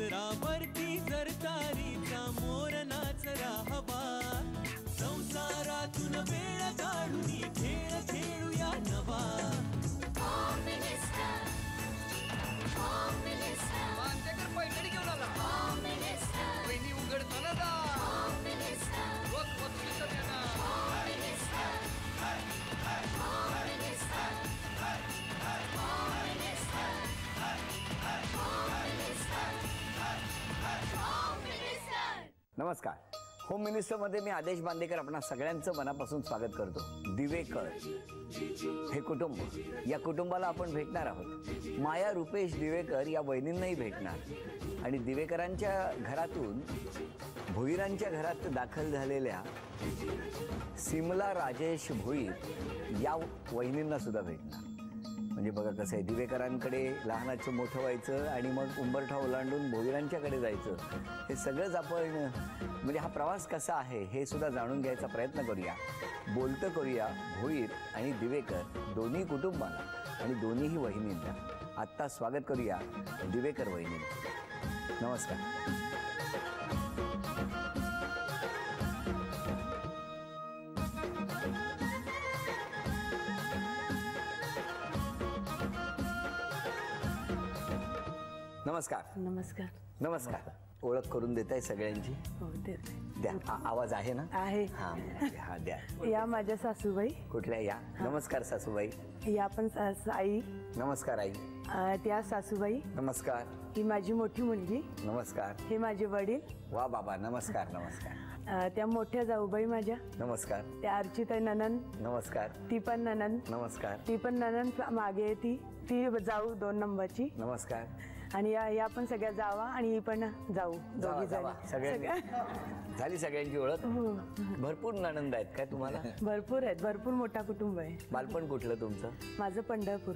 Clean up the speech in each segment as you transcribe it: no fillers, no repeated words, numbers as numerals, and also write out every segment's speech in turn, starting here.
पदरावरती जर तारीचा मोर नाचरा हवा, संसारातून वेळ काढून खेळ खेळूया नवा. मानतेकर पैठणी घेऊन आला. वहिनी उघडताना जा. नमस्कार. होम मिनिस्टरमध्ये मी आदेश बांदेकर आपणा सगळ्यांचं मनापासून स्वागत करतो. दिवेकर हे कुटुंब, या कुटुंबाला आपण भेटणार आहोत. माया रुपेश दिवेकर या वहिनींनाही भेटणार आणि दिवेकरांच्या घरातून भोईरांच्या घरात दाखल झालेल्या सिमला राजेश भोईर या वहिनींना सुद्धा भेटणार. म्हणजे बघा कसं आहे, दिवेकरांकडे लहानाचं मोठं व्हायचं आणि मग उंबरठा ओलांडून भोईरांच्याकडे जायचं. हे सगळंच आपण म्हणजे हा प्रवास कसा आहे हे सुद्धा जाणून घ्यायचा प्रयत्न करूया. बोलतं करूया भोईर आणि दिवेकर दोन्ही कुटुंबाला आणि दोन्हीही वहिनींना. आत्ता स्वागत करूया दिवेकर वहिनींना. नमस्कार. नमस्कार. नमस्कार. नमस्कार. ओळख करून देताय सगळ्यांची? हो देते. द्या. आवाज आहे ना? आहे. हा हा द्या. या माझ्या सासूबाई. कुठल्या? या. नमस्कार सासूबाई. या पण आई. नमस्कार आई. त्या सासूबाई. नमस्कार. ही माझी मोठी मुलगी. नमस्कार. हे माझे वडील. वा बाबा. नमस्कार. नमस्कार. त्या मोठ्या जाऊबाई माझ्या. नमस्कार. त्या अर्चिता ननंद. नमस्कार. ती पण ननंद. नमस्कार. ती पण ननंद मागे ती जाऊ 2 नंबरची. नमस्कार. आणि या पण सगळ्या जावा आणि ही पण जाऊ. दोघी झाली सगळ्यांची ओळख. भरपूर नणंद आहेत काय तुम्हाला? भरपूर आहेत. भरपूर मोठा कुटुंब आहे. बालपण कुठलं तुमचं? माझं पंढरपूर.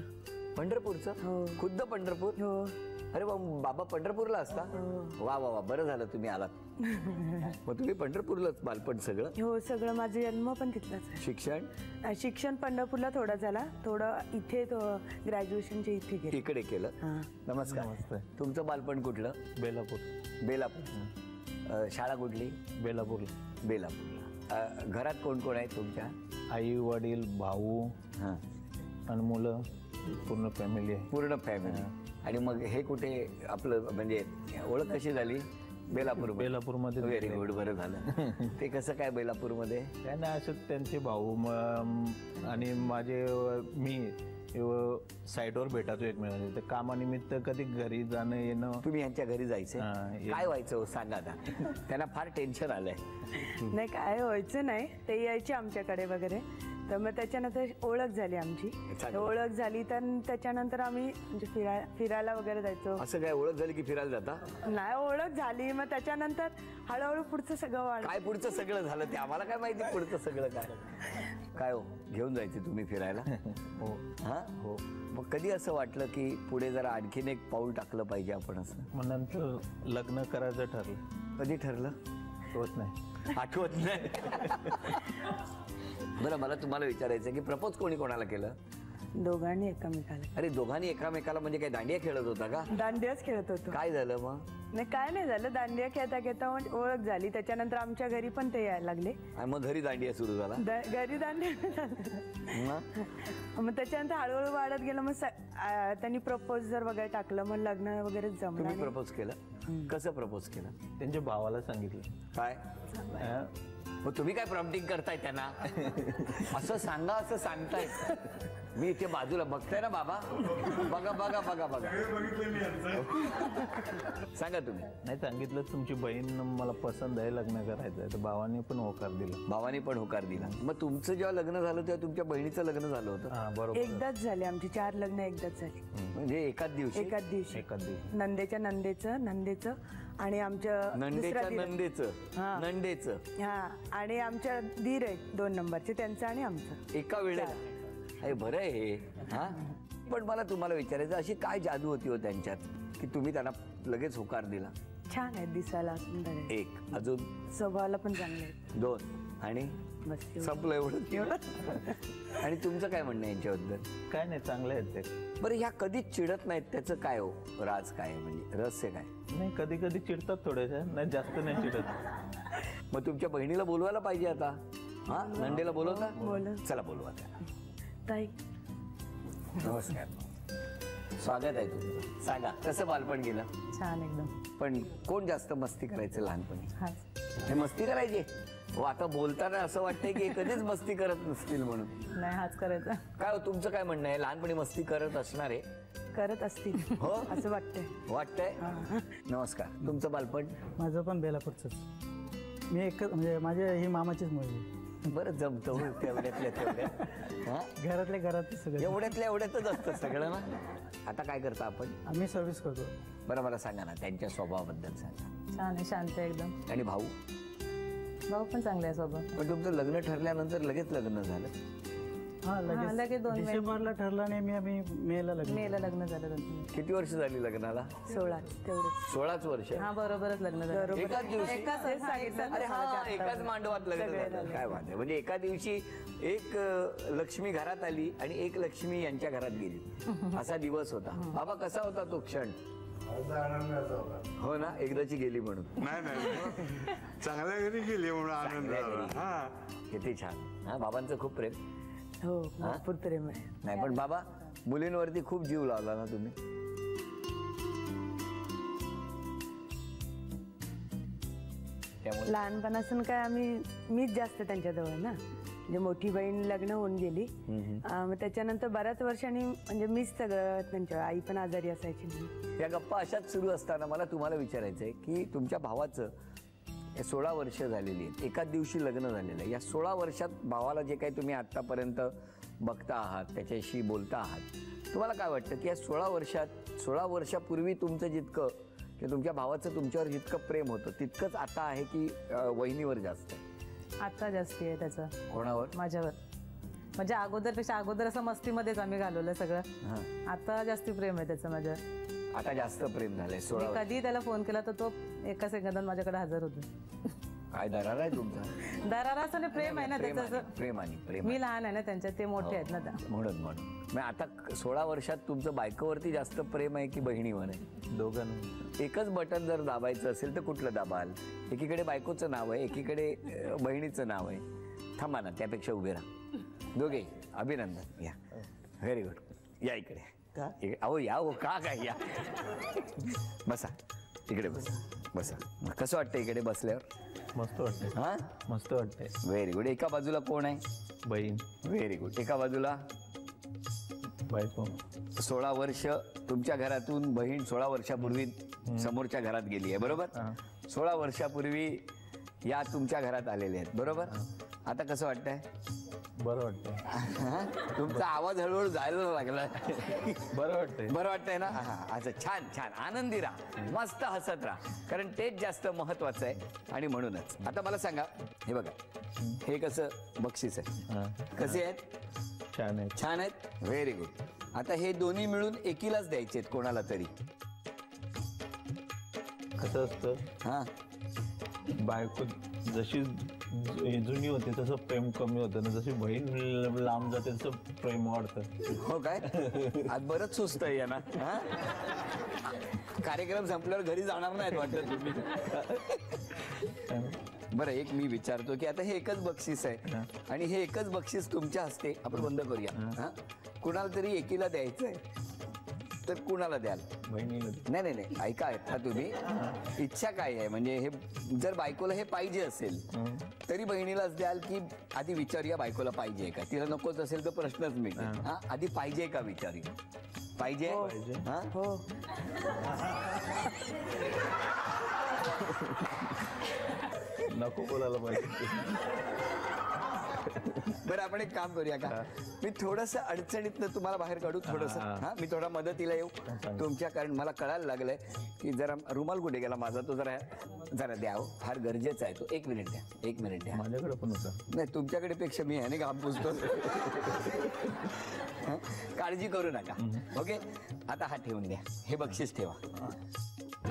पंढरपूरचं? हो. खुद्द पंढरपूर? हो. अरे बाबा पंढरपूरला असता? वा वा वा. बरं झालं तुम्ही आलात. मग तुम्ही पंढरपूरलाच बालपण सगळं? हो सगळं. माझा जन्म पण तिथलाच आहे. शिक्षण पंढरपूरला थोडं झाला. थोडं इथे ग्रॅज्युएशनच्या इथे गेलं. इकडे केलं. नमस्कार. तुमचं बालपण कुठलं? बेलापूर. बेलापूर. शाळा कुठली? बेलापूरला. बेलापूरला. घरात कोण कोण आहे तुमच्या? आई वडील भाऊ आणि मुलं, पूर्ण फॅमिली आहे. पूर्ण फॅमिली. आणि मग हे कुठे आपलं म्हणजे ओळख कशी झाली? बेलापूरमध्ये. Very good. बरं झालं. ते कसं काय बेलापूरमध्ये? काय नाही, असं त्यांचे भाऊ आणि माझे मी साईडवर भेटायचो एकमेकांना. तर कामानिमित्त कधी घरी जाणं येणं. तुम्ही यांच्या घरी जायचे? काय व्हायचं सांगा ना. त्यांना फार टेन्शन आलंय. नाही काय व्हायचं नाही. ते यायचे आमच्याकडे वगैरे. तर मग त्याच्यानंतर ओळख झाली आमची. ओळख झाली तर त्याच्यानंतर आम्ही म्हणजे फिरायला वगैरे जायचो. असं काय ओळख झाली की फिरायला जाता? नाही ओळख झाली मग त्याच्यानंतर हळूहळू पुढचं सगळं वाढ. काय पुढचं सगळं झालं ते आम्हाला काय माहिती. पुढचं सगळं काय हो घेऊन जायचे तुम्ही फिरायला? हो. हा हो. मग कधी असं वाटलं की पुढे जरा आणखीन एक पाऊल टाकलं पाहिजे आपण असं? मग नंतर लग्न करायचं ठरलं. कधी ठरलं? आठवत नाही. आठवत नाही. बरं मला तुम्हाला विचारायचं की प्रपोज कोणी कोणाला केलं? दोघांनी एकमेकाला. अरे दोघांनी एकामेकाला म्हणजे काय दांडिया खेळत होता का? दांडियाच खेळत होतो. काय झालं मग? नाही काय नाही झालं. दांडिया खेळता खेळता ओळख झाली. त्याच्यानंतर आमच्या घरी पण ते यायला लागले. मग घरी दांडिया सुरू झाला? घरी दांडिया. मग त्याच्यानंतर हळूहळू वाढत गेलं. मग त्यांनी प्रपोजर वगैरे टाकलं. मग लग्न वगैरे जमलं. तुम्ही प्रपोज केलं? कसं प्रपोज केलं? त्यांच्या भावाला सांगितलं. काय? मग तुम्ही काय प्रॉम्प्टिंग करताय त्यांना? असं सांगा असं सांगताय. मी इथे बाजूला बघताय ना बाबा. बघा बघा बघा बघा. सांगा तुम्ही. नाही सांगितलं तुमची बहीण मला पसंत आहे, लग्न करायचं आहे. तर भावाने पण होकार दिला. भावाने पण होकार दिला. मग तुमचं जेव्हा लग्न झालं तेव्हा तुमच्या बहिणीचं लग्न झालं होतं? बरोबर. एकदाच झाले आमची. 4 लग्न एकदाच झाली. म्हणजे एकाच दिवशी? एकाच दिवशी. नंदेचं आणि आमच्या नंदेचं हा आणि आमच्या धीर आहे 2 नंबरचे, त्यांचं आणि आमचं एका वेळेला. अरे बरं आहे हे. हा पण मला तुम्हाला विचारायचं अशी काय जादू होती हो त्यांच्यात की तुम्ही त्यांना लगेच होकार दिला? छान आहे दिसायला, सुंदर आहे. 1 अजून स्वभावाला पण चांगले आहेत. 2 आणि बस एवढं. संपलं एवढं. आणि तुमचं काय म्हणणं आहे यांच्याबद्दल? काय नाही, चांगले आहेत ते. बरं, ह्या कधीच चिडत नाहीत, त्याचं काय हो राज काय आहे, म्हणजे रहस्य काय? नाही, कधी कधी चिडतात थोडेसे, नाही जास्त नाही चिडत. मग तुमच्या बहिणीला बोलवायला पाहिजे आता. हा, नंदेला बोलवता? बोलव. चला बोलवा त्याला. ताई नमस्कार, स्वागत आहे तुमचं. सांगा कसं बालपण गेलं? छान एकदम. पण कोण जास्त मस्ती करायचं लहानपणी? हा, हे मस्ती करायचे हो, आता बोलताना असं वाटतंय की कधीच मस्ती करत नसतील म्हणून. नाही हाच करायचा. काय हो, तुमचं काय म्हणणं आहे? लहानपणी मस्ती करत असणार आहे? करत असतील हो असं वाटतंय. वाटतंय. नमस्कार, तुमचं बालपण? माझं पण बेलापूरचंच. मी एक म्हणजे माझ्या ही मामाचीच मुलगी. बरं जमतं हो, तेवढ्यातल्या तेवढ्यात. हा, घरातल्या घरात सगळं एवढ्यातल्या एवढ्यातच असतं सगळं ना. आता काय करता आपण? आम्ही सर्व्हिस करतो. बरं मला सांगा ना, त्यांच्या स्वभावाबद्दल सांगा. छान आहे, शांत आहे एकदम. आणि भाऊ? भाऊ पण चांगले आहे स्वभाव. पण तुमचं लग्न ठरल्यानंतर लगेच लग्न झालं? हा लगेच लगेच 2 महिने. डिसेंबरला ठरला आणि आम्ही मेला लग्न. मेला लग्न झालं त्यांचं. किती वर्ष झाली लग्नाला? 16 तेवढेच. 16च वर्ष. हा बरोबरच लग्न झालं. एकाच दिवशी? एकाच अरे हा, एकाच मांडवात लग्न झालं. काय बात आहे. म्हणजे एका दिवशी एक लक्ष्मी घरात आली आणि एक लक्ष्मी यांच्या घरात गेली, असा दिवस होता. बाबा कसा होता तो क्षण? हो ना, एकदाची गेली म्हणून. नाही चांगल्या घरी गेली म्हणून आनंद झाला. हा, किती छान. हा, बाबांचं खूप प्रेम. हो भरपूर प्रेम आहे. नाही पण बाबा, मुलींवरती खूप जीव लावला ना तुम्ही. त्यामुळे लहानपणापासून काय मीच जास्त त्यांच्याजवळ ना. म्हणजे मोठी बहीण लग्न होऊन गेली, मग त्याच्यानंतर बऱ्याच वर्षांनी म्हणजे मीच सगळं त्यांच्या. आई पण आजारी असायची. या गप्पा अशाच सुरू असताना मला तुम्हाला विचारायचंय की तुमच्या भावाचं 16 वर्ष झालेली आहेत, एकाच दिवशी लग्न झालेलं आहे. या 16 वर्षात भावाला जे काही तुम्ही आतापर्यंत बघता आहात, त्याच्याशी बोलता आहात, तुम्हाला काय वाटतं की या 16 वर्षापूर्वी तुमचं जितकं की तुमच्या भावाचं तुमच्यावर जितकं प्रेम होतं तितकंच आता आहे की वहिनीवर जास्त आहे? आता जास्ती आहे त्याचं. कोणावर? माझ्यावर. म्हणजे अगोदर असं मस्तीमध्येच आम्ही घालवलं सगळं. आता जास्ती प्रेम आहे त्याचं माझ्यावर. आता जास्त प्रेम झालंय. 16 मी कधी त्याला फोन केला तर तो एका सेकंदात माझ्याकडे हजर होतो. काय दरार आहे तुमचा? दरारा असं नाही, प्रेम आहे ना त्याचं. प्रेम. मी लहान आहे ना त्यांच्या, ते मोठे आहेत ना त्या. म्हणून मग आता 16 वर्षात तुमचं बायकोवरती जास्त प्रेम आहे की बहिणीवर आहे? दोघांना. एकच बटन जर दाबायचं असेल तर कुठलं दाबाल? एकीकडे बायकोचं नाव आहे, एकीकडे बहिणीचं नाव आहे. थांबा ना, त्यापेक्षा उभे राहा दोघे. अभिनंदन. या, व्हेरी गुड. या इकडे. अहो या हो, का काय या. बसा इकडे, बसा. कसं वाटतं इकडे बसल्यावर? मस्त वाटतंय. हा, मस्त वाटतंय. Very good. एका बाजूला कोण आहे? बहीण. Very good. एका बाजूला बायको. 16 वर्ष तुमच्या घरातून बहीण 16 वर्षापूर्वी समोरच्या घरात गेली आहे, बरोबर? 16 वर्षापूर्वी या तुमच्या घरात आलेल्या आहेत, बरोबर? आता कसं वाटतंय? बरं वाटतंय. तुमचा आवाज हळूहळू जायला लागला. बरं वाटतंय. बरं वाटतंय ना? असं छान छान आनंदी राहा, मस्त हसत राहा, कारण तेच जास्त महत्वाचं आहे. आणि म्हणूनच आता मला सांगा, हे बघा, हे कसं बक्षीस आहे? कसे आहेत? छान आहे. छान आहेत. Very good. आता हे दोन्ही मिळून एकीलाच द्यायचे आहेत कोणाला तरी. कसं असतं, हा, बायको जशी जुनी होते तसं प्रेम कमी होतं ना, जशी बहीण लांब जाते तसं प्रेम वाढतं. हो काय? आज बरंच सुस्त आहे या ना. हा, कार्यक्रम संपल्यावर घरी जाणार नाहीत वाटत तुम्ही. बरं, एक मी विचारतो की आता हे एकच बक्षीस आहे आणि हे एकच बक्षीस तुमच्या हस्ते आपण बंद करूया. हा, कुणाला तरी एकीला द्यायचं आहे, तर कुणाला द्याल? बहिणीला. नाही नाही नाही, ऐका आता तुम्ही, इच्छा काय आहे? म्हणजे हे जर बायकोला हे पाहिजे असेल तरी बहिणीलाच द्याल की आधी विचारूया बायकोला पाहिजे का? तिला नकोच असेल तर प्रश्नच मिळते. हा, आधी पाहिजे का विचारूया. पाहिजे? हा, हो. नको बोलायला पाहिजे. बरं, आपण एक काम करूया का? मी थोडंसं अडचणीतनं तुम्हाला बाहेर काढू थोडंसं. हा, मी थोडा मदतीला येऊ तुमच्या, कारण मला कळायला लागलंय की जरा रुमाल कुठे गेला माझा, तो जरा द्या. फार गरजेचा आहे तो. 1 मिनिट द्या, 1 मिनिट द्या. माझ्याकडे पण होता. नाही, तुमच्याकडे पेक्षा मी ह्याने घाम पुसतो. काळजी करू नका. ओके, आता हा ठेवून द्या. हे बक्षीस ठेवा.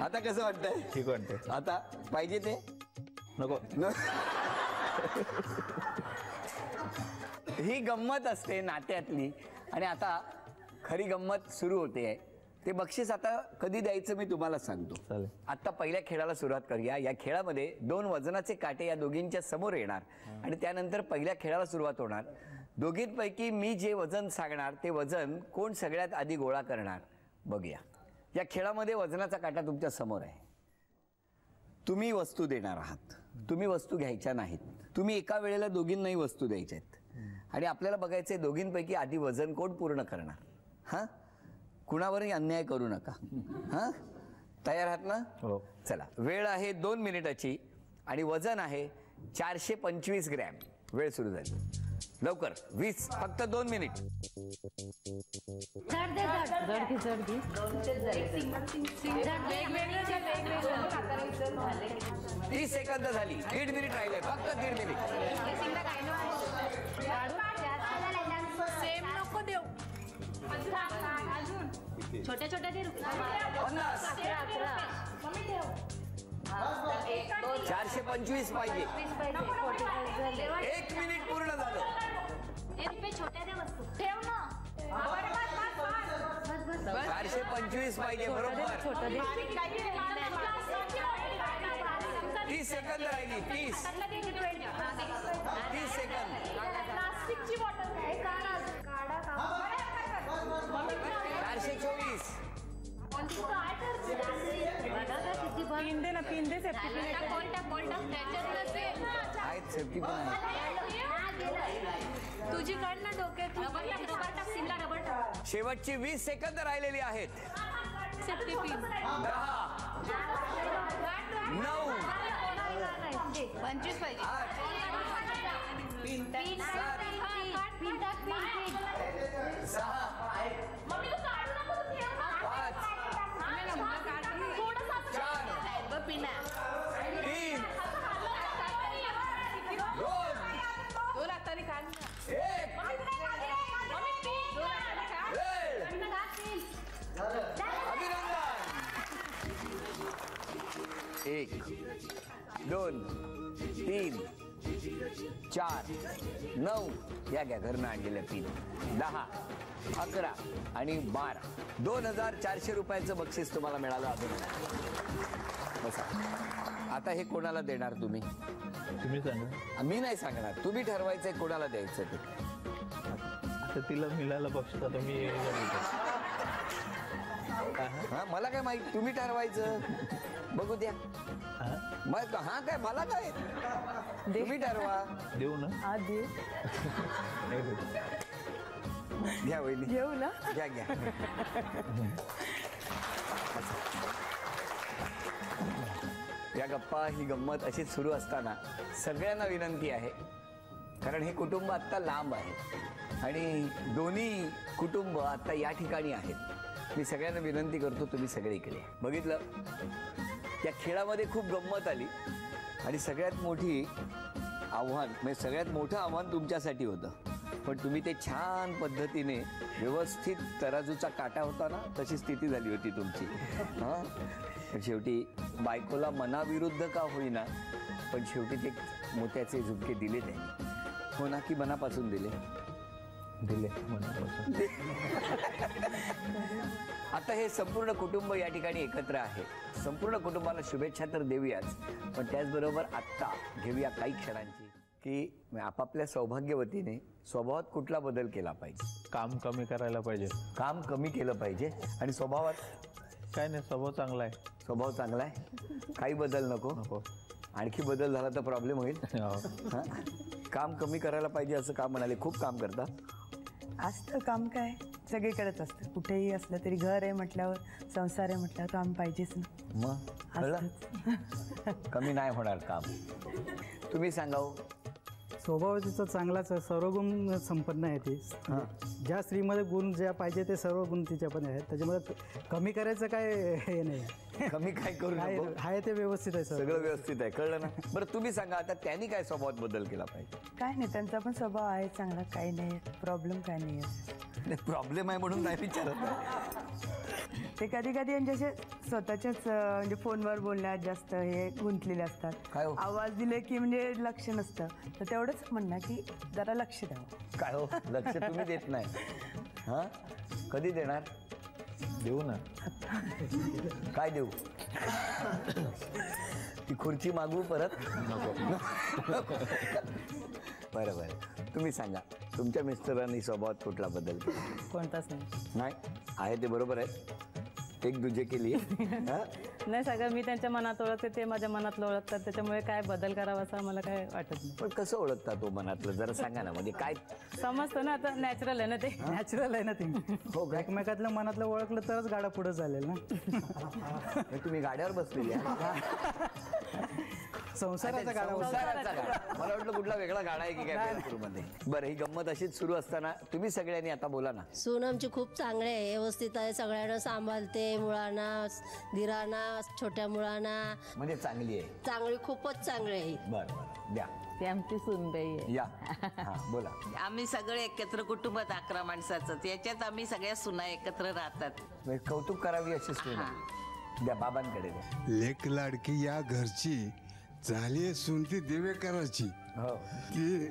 आता कसं वाटतंय? ठीक वाटतंय. आता पाहिजे ते नको. ही गंमत असते नात्यातली. आणि आता खरी गंमत सुरू होते. ते बक्षीस आता कधी द्यायचं मी तुम्हाला सांगतो. चालेल. आता पहिल्या खेळाला सुरुवात करूया. या खेळामध्ये 2 वजनाचे काटे या दोघींच्या समोर येणार आणि त्यानंतर पहिल्या खेळाला सुरुवात होणार. दोघींपैकी मी जे वजन सांगणार ते वजन कोण सगळ्यात आधी गोळा करणार बघूया. या खेळामध्ये वजनाचा काटा तुमच्या समोर आहे. तुम्ही वस्तू देणार आहात, तुम्ही वस्तू घ्यायच्या नाहीत. तुम्ही एका वेळेला दोघींनाही वस्तू द्यायच्या आहेत आणि आपल्याला बघायचंय दोघींपैकी आधी वजन कोण पूर्ण करणार. हा, कुणावरही अन्याय करू नका. हा, तयार आहात ना? हो. चला, वेळ आहे 2 मिनिटाची आणि वजन आहे 425 ग्रॅम. वेळ सुरू झाली. लवकर 20, फक्त 2 मिनिट. 30 सेकंद झाली. 1.5 मिनिट राहिले, फक्त 1.5 मिनिट. सेम नको देऊ. छोट्या छोट्या दे. 425 पाहिजे. 1 मिनिट पूर्ण झालं. छोट्या द्या वस्तू ठेव ना. 425 पाहिजे बरोबर. 30 सेकंद राहिली. 30 सेकंद. प्लास्टिकची बॉटल आहे. 424. पिन दे ना, पिन दे. सेफ्टी पिन आहेत, सेफ्टी पण आहे. तुझी काढ ना डोक्यात. रबर टाक. शेवटची 20 सेकंद राहिलेली आहेत. Safety pin. 10, 9, 25 पाहिजे. 8, 6, 5, 4, 3, 2 हाताने काढ. 1. अभिनंदन. 1, 2, 3, 4, 9. या घ्या घरनं आणलेल्या 3, 10, 11 आणि 12. 2400 रुपयाचं बक्षीस तुम्हाला मिळालं. अभिनंदन. बसा. आता हे कोणाला देणार तुम्ही? तुम्ही सांगा. मी नाही सांगणार, तुम्ही ठरवायचंय कोणाला द्यायचं ते. आता तिला मिळालं बक्षीस. आता मी हा, मला काय माहित, तुम्ही ठरवायचं. बघू द्या. मग हा काय, मला काय, तुम्ही ठरवा. देऊ ना? आधी घ्या वहिनी, घेऊ ना. घ्या घ्या. या गप्पा, ही गंमत अशीच सुरू असताना सगळ्यांना विनंती आहे, कारण हे कुटुंब आत्ता लांब आहे आणि दोन्ही कुटुंब आत्ता या ठिकाणी आहेत. मी सगळ्यांना विनंती करतो, तुम्ही सगळे इकडे. बघितलं, या खेळामध्ये खूप गंमत आली आणि सगळ्यात आव्हान म्हणजे सगळ्यात मोठं आव्हान तुमच्यासाठी होतं. पण तुम्ही ते छान पद्धतीने व्यवस्थित, तराजूचा काटा होता ना तशी स्थिती झाली होती तुमची. हां, शेवटी बायकोला मनाविरुद्ध का होईना, पण शेवटी ते मोत्याचे झुमके दिले त्यांनी. हो ना, की मनापासून दिले? दिले मनापासून. आता हे संपूर्ण कुटुंब या ठिकाणी एकत्र आहे. संपूर्ण कुटुंबाला शुभेच्छा तर देऊयाच, पण त्याचबरोबर आत्ता घेऊया काही क्षणांची, की आपापल्या सौभाग्यवतीने स्वभावात कुठला बदल केला पाहिजे. काम कमी करायला पाहिजे. काम कमी केलं पाहिजे आणि स्वभावात काय नाही, स्वभाव चांगला आहे. स्वभाव चांगला आहे, काही बदल नको. आणखी बदल झाला तर प्रॉब्लेम होईल. हां, काम कमी करायला पाहिजे असं का म्हणाले? खूप काम करता. असतं काम, काय सगळीकडेच असतं. कुठेही असलं तरी घर आहे म्हटल्यावर, संसार आहे म्हटल्यावर काम पाहिजेच ना. मग कळलं, कमी नाही होणार काम. तुम्ही सांगाव. स्वभाव तिचा चांगलाच आहे, सर्व गुण संपन्न आहे ती. ज्या स्त्रीमध्ये गुण ज्या पाहिजे ते सर्व गुण तिच्यामध्ये आहेत. त्याच्यामध्ये कमी करायचं काय हे नाही. कमी काय करू नको, आहे ते व्यवस्थित आहे, सगळं व्यवस्थित आहे. कळलं ना? बरं तुम्ही सांगा, आता त्यांनी काय स्वभावात बदल केला पाहिजे? काय नाही, त्यांचा पण स्वभाव आहे चांगला, काही नाही, प्रॉब्लेम काय नाही आहे. प्रॉब्लेम आहे म्हणून नाही विचारत. ते कधी कधी म्हणजे असे स्वतःच्याच म्हणजे फोनवर बोलण्यात जास्त हे गुंतलेले असतात. काय हो? आवाज दिले की म्हणजे लक्ष नसतं. तर तेवढंच म्हणणं की जरा लक्ष द्यावं. काय हो लक्ष तुम्ही देत नाही हा कधी देणार? देऊ ना. काय देऊ? ती खुर्ची मागू परत? नको. बरं बरं तुम्ही सांगा तुमच्या मिस्टरांनी स्वभावात कुठला बदल केला? कोणताच नाही. नाही आहे ते बरोबर आहे. एक दुजे केली नाही, सगळं मी त्यांच्या मनात ओळखते, ते माझ्या मनातलं ओळखतात. त्याच्यामुळे काय बदल करावा असं मला काय वाटत नाही. पण कसं ओळखता तो मनातलं जरा सांगा ना. म्हणजे काय समजतं ना, आता नॅचरल आहे ना ते. नॅचरल आहे ना ते. हो काय? एकमेकातलं मनातलं ओळखलं तरच गाडा पुढे चालेल ना. तुम्ही गाड्यावर बसलेली आहे? संसाराचा गाडा. संसाराचा गाडा. मला वाटलं कुठला वेगळा गाडा आहे की काय मध्ये. बरं ही गंमत अशीच सुरू असताना तुम्ही सगळ्यांनी आता बोला ना. सून आमची खूप चांगले आहे, व्यवस्थित आहे, सगळ्यांना सांभाळते, मुलांना, दिरांना, छोट्या मुलांना. म्हणजे चांगली आहे. चांगली, खूपच चांगली आहे. बरं बरं द्या ती आमची सूनबाई आहे. या हा बोला. आम्ही सगळे एकत्र कुटुंबात 11 माणसाचं, त्याच्यात आम्ही सगळ्या सुना एकत्र राहतात. म्हणजे कौतुक करावी अशी सून आहे. द्या बाबांकडे द्या. लेक लाडकी या घरची झाली सून ती दिवेकराची. हो ती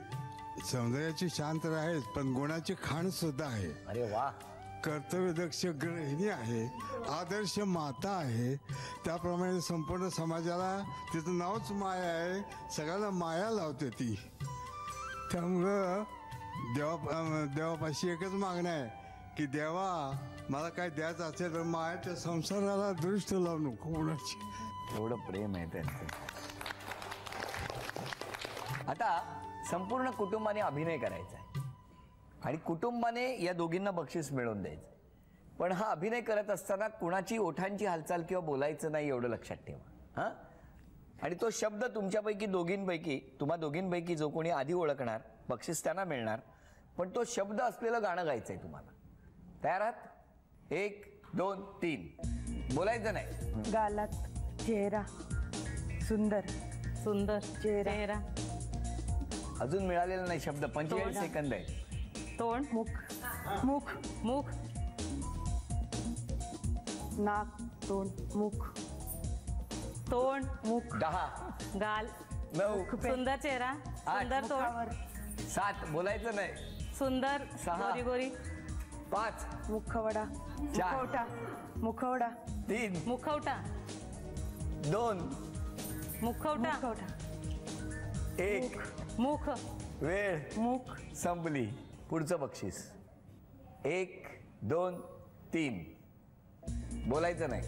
सौंदर्याची शांत आहे पण गुणाची खाण सुद्धा आहे. अरे वा. कर्तव्यदक्ष गृहिणी आहे, आदर्श माता आहे. त्याप्रमाणे संपूर्ण समाजाला तिचं नावच माया आहे. सगळ्यांना माया लावते ती. त्यामुळं देवापाशी एकच मागणं आहे की देवा मला काय द्यायचं असेल तर मायाच्या संसाराला दृष्ट लावू नको कोणाची. एवढं प्रेम आहे त्यांचं. आता संपूर्ण कुटुंबाने अभिनय करायचा आहे आणि कुटुंबाने या दोघींना बक्षीस मिळवून द्यायचं. पण हा अभिनय करत असताना कुणाची ओठांची हालचाल किंवा बोलायचं नाही एवढं लक्षात ठेवा हां. आणि तो शब्द तुमच्यापैकी तुम्हा दोघींपैकी जो कोणी आधी ओळखणार बक्षीस त्यांना मिळणार. पण तो शब्द असलेलं गाणं गायचंय तुम्हाला. तयार आहात? 1 2 3 बोलायचं नाही. गालात चेहरा सुंदर सुंदर चेहरा. अजून मिळालेला नाही शब्द. 45 सेकंद आहे. तोंड. मुख मुख मुख. नाक तोंड मुख तोंड मुख. 10 गाल 9 सुंदर चेहरा सुंदर तोंड. 7 बोलायचं नाही. सुंदर 6 गोरी गोरी. 5 मुखवडा 4 मुखवटा मुखवडा 3 मुखवटा 2 मुखवटा मुखवटा 1 मुख. वेळ मुख संपली. पुढचं बक्षीस 1 2 3 बोलायचं नाही.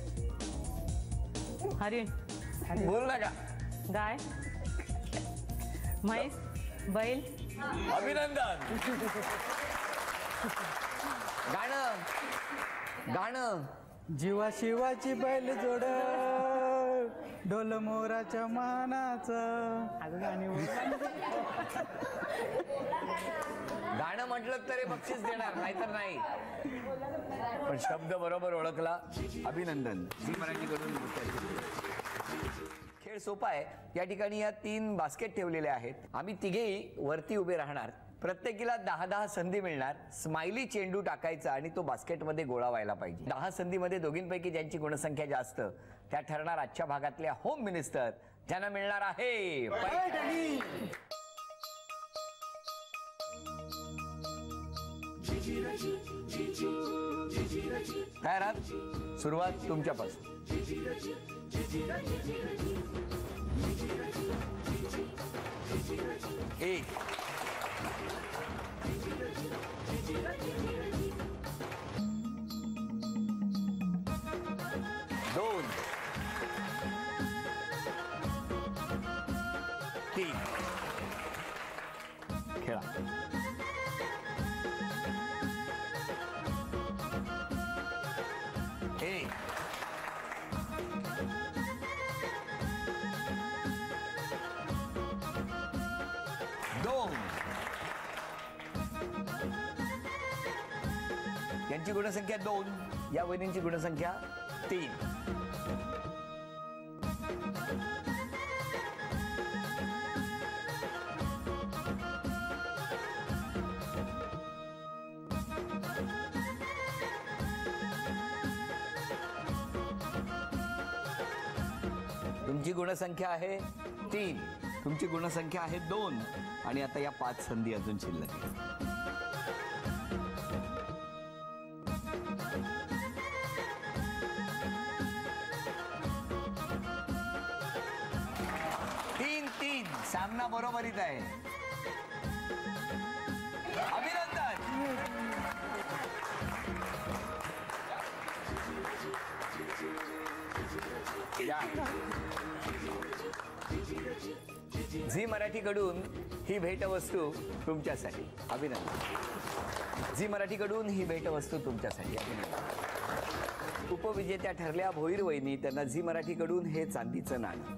हरिण. बोल नका. गाय. म्हैस. बैल. अभिनंदन. गाणं जीवा शिवाची बैल जोड ढोल मोराच्या मानाचं. गाणं म्हटलं तरी बक्षीस देणार नाहीतर नाही. पण शब्द बरोबर ओळखला. अभिनंदन. झी मराठीकडून खेळ सोपा आहे. या ठिकाणी या 3 बास्केट ठेवलेले आहेत. आम्ही तिघेही वरती उभे राहणार. प्रत्येकीला 10-10 संधी मिळणार. स्माइली चेंडू टाकायचा आणि तो बास्केटमध्ये गोळा व्हायला पाहिजे. 10 संधीमध्ये दोघींपैकी ज्यांची गुणसंख्या जास्त त्या ठरणार आजच्या भागातल्या होम मिनिस्टर, ज्यांना मिळणार आहे पैठणी. तयार आहात? सुरुवात तुमच्यापासून. 1 2 3 खेळा. 1 2 यांची गुणसंख्या 2, या वहिनींची गुणसंख्या 3. तुमची गुणसंख्या आहे 3, तुमची गुणसंख्या आहे 2 आणि आता या 5 संधी अजून शिल्लक आहेत. तीन सामना बरोबरीत आहे. अभिनंदन. झी मराठीकडून ही भेटवस्तू तुमच्यासाठी. अभिनंदन. झी मराठीकडून ही भेटवस्तू तुमच्यासाठी. अभिनंदन. उपविजेत्या ठरल्या भोईर वहिनी, त्यांना झी मराठीकडून हे चांदीचं नाणं.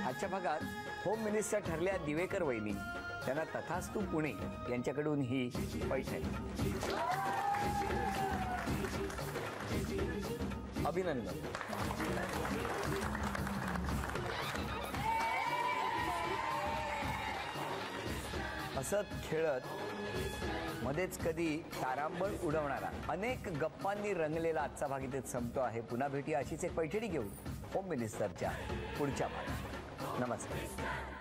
आजच्या भागात होम मिनिस्टर ठरल्या दिवेकर वहिनी, त्यांना तथास्तू पुणे यांच्याकडून ही पैठणी. अभिनंदन. हसत खेळत मध्येच कधी तारांबळ उडवणारा अनेक गप्पांनी रंगलेला आजचा भाग इथे संपतो आहे. पुन्हा भेटूया अशीच एक पैठणी घेऊन होम मिनिस्टरच्या पुढच्या भागात. नमस्कार.